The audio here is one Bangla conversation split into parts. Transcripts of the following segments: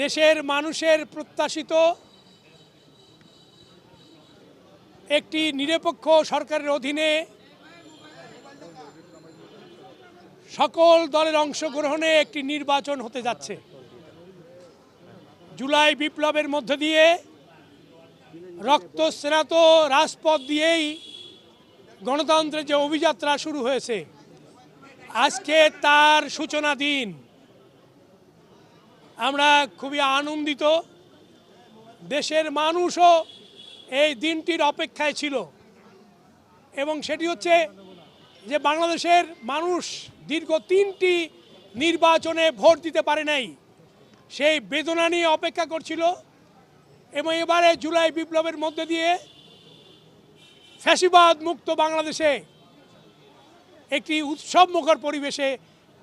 দেশের মানুষের প্রত্যাশিত একটি নিরপেক্ষ সরকারের অধীনে সকল দলের অংশগ্রহণে একটি নির্বাচন হতে যাচ্ছে। জুলাই বিপ্লবের মধ্য দিয়ে রক্তস্নাত রাজপথ দিয়েই গণতন্ত্রের যে অভিযাত্রা শুরু হয়েছে, আজকে তার সূচনা দিন। আমরা খুবই আনন্দিত। দেশের মানুষও এই দিনটির অপেক্ষায় ছিল এবং সেটি হচ্ছে যে বাংলাদেশের মানুষ দীর্ঘ 3টি নির্বাচনে ভোট দিতে পারে নাই, সেই বেদনা নিয়ে অপেক্ষা করছিল এবং এবারে জুলাই বিপ্লবের মধ্যে দিয়ে ফ্যাসিবাদ মুক্ত বাংলাদেশে একটি উৎসবমুখর পরিবেশে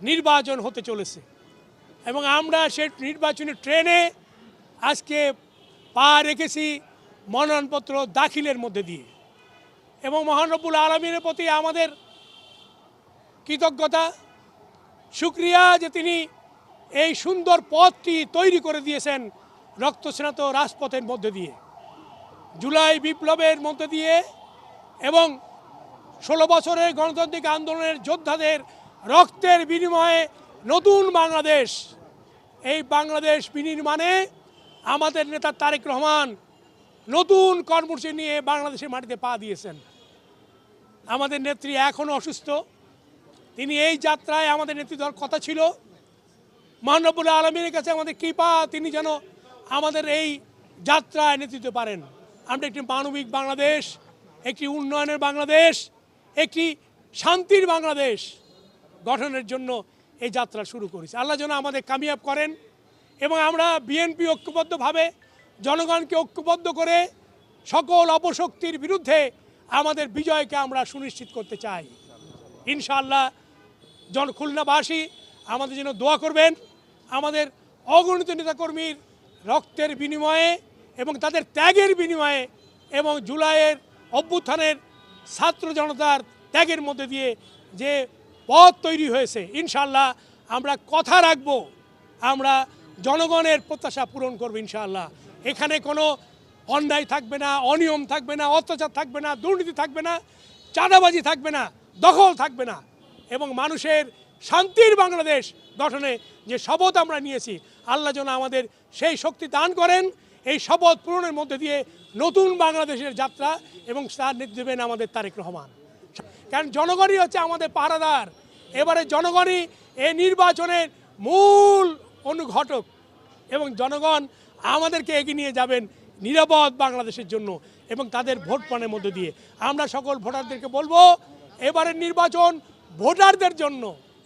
নির্বাচন হতে চলেছে এবং আমরা সেই নির্বাচনী ট্রেনে আজকে পা রেখেছি মনোনয়নপত্র দাখিলের মধ্যে দিয়ে। এবং মহান রব্বুল আলামিনের প্রতি আমাদের কৃতজ্ঞতা, শুকরিয়া যে তিনি এই সুন্দর পথটি তৈরি করে দিয়েছেন রক্তস্নাত রাজপথের মধ্যে দিয়ে, জুলাই বিপ্লবের মধ্যে দিয়ে এবং 16 বছরের গণতান্ত্রিক আন্দোলনের যোদ্ধাদের রক্তের বিনিময়ে নতুন বাংলাদেশ। এই বাংলাদেশ বিনির্মাণে আমাদের নেতা তারেক রহমান নতুন কর্মসূচি নিয়ে বাংলাদেশের মাটিতে পা দিয়েছেন। আমাদের নেত্রী এখনও অসুস্থ, তিনি এই যাত্রায় আমাদের নেত্রী দেওয়ার কথা ছিল। মহান রব্বুল আলামিনের কাছে আমাদের কৃপা, তিনি যেন আমাদের এই যাত্রায় নেতৃত্ব পারেন। আমরা একটি মানবিক বাংলাদেশ, একটি উন্নয়নের বাংলাদেশ, একটি শান্তির বাংলাদেশ গঠনের জন্য এই যাত্রা শুরু করেছি। আল্লাহ যেন আমাদের কামিয়াব করেন এবং আমরা বিএনপি ঐক্যবদ্ধভাবে জনগণকে ঐক্যবদ্ধ করে সকল অপশক্তির বিরুদ্ধে আমাদের বিজয়কে আমরা সুনিশ্চিত করতে চাই। ইনশাআল্লাহ খুলনাবাসী আমাদের জন্য দোয়া করবেন। আমাদের অগণিত নেতাকর্মীর রক্তের বিনিময়ে এবং তাদের ত্যাগের বিনিময়ে এবং জুলাইয়ের অভ্যুত্থানের ছাত্র জনতার ত্যাগের মধ্যে দিয়ে যে পথ তৈরি হয়েছে, ইনশাআল্লাহ আমরা কথা রাখব, আমরা জনগণের প্রত্যাশা পূরণ করব ইনশাআল্লাহ। এখানে কোনো অন্যায় থাকবে না, অনিয়ম থাকবে না, অত্যাচার থাকবে না, দুর্নীতি থাকবে না, চাঁদাবাজি থাকবে না, দখল থাকবে না এবং মানুষের শান্তির বাংলাদেশ গঠনে যে শপথ আমরা নিয়েছি, আল্লাহ যেন আমাদের সেই শক্তি দান করেন। এই শপথ পূরণের মধ্যে দিয়ে নতুন বাংলাদেশের যাত্রা এবং তার নেতৃত্ব দেবেন আমাদের তারেক রহমান। কারণ জনগণই হচ্ছে আমাদের পাহারাদার। এবারে জনগণই এই নির্বাচনের মূল অনুঘটক এবং জনগণ আমাদেরকে এগিয়ে নিয়ে যাবেন নিরাপদ বাংলাদেশের জন্য এবং তাদের ভোট পানের মধ্যে দিয়ে। আমরা সকল ভোটারদেরকে বলবো, এবারের নির্বাচন ভোটারদের জন্য,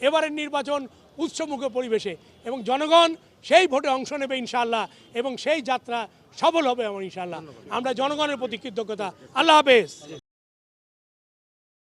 এবারের নির্বাচন উৎসবমুখর পরিবেশে এবং জনগণ সেই ভোটে অংশ নেবে ইনশাআল্লাহ এবং সেই যাত্রা সফল হবে আমার ইনশাআল্লাহ। আমরা জনগণের প্রতি কৃতজ্ঞতা। আল্লাহ হাফেজ।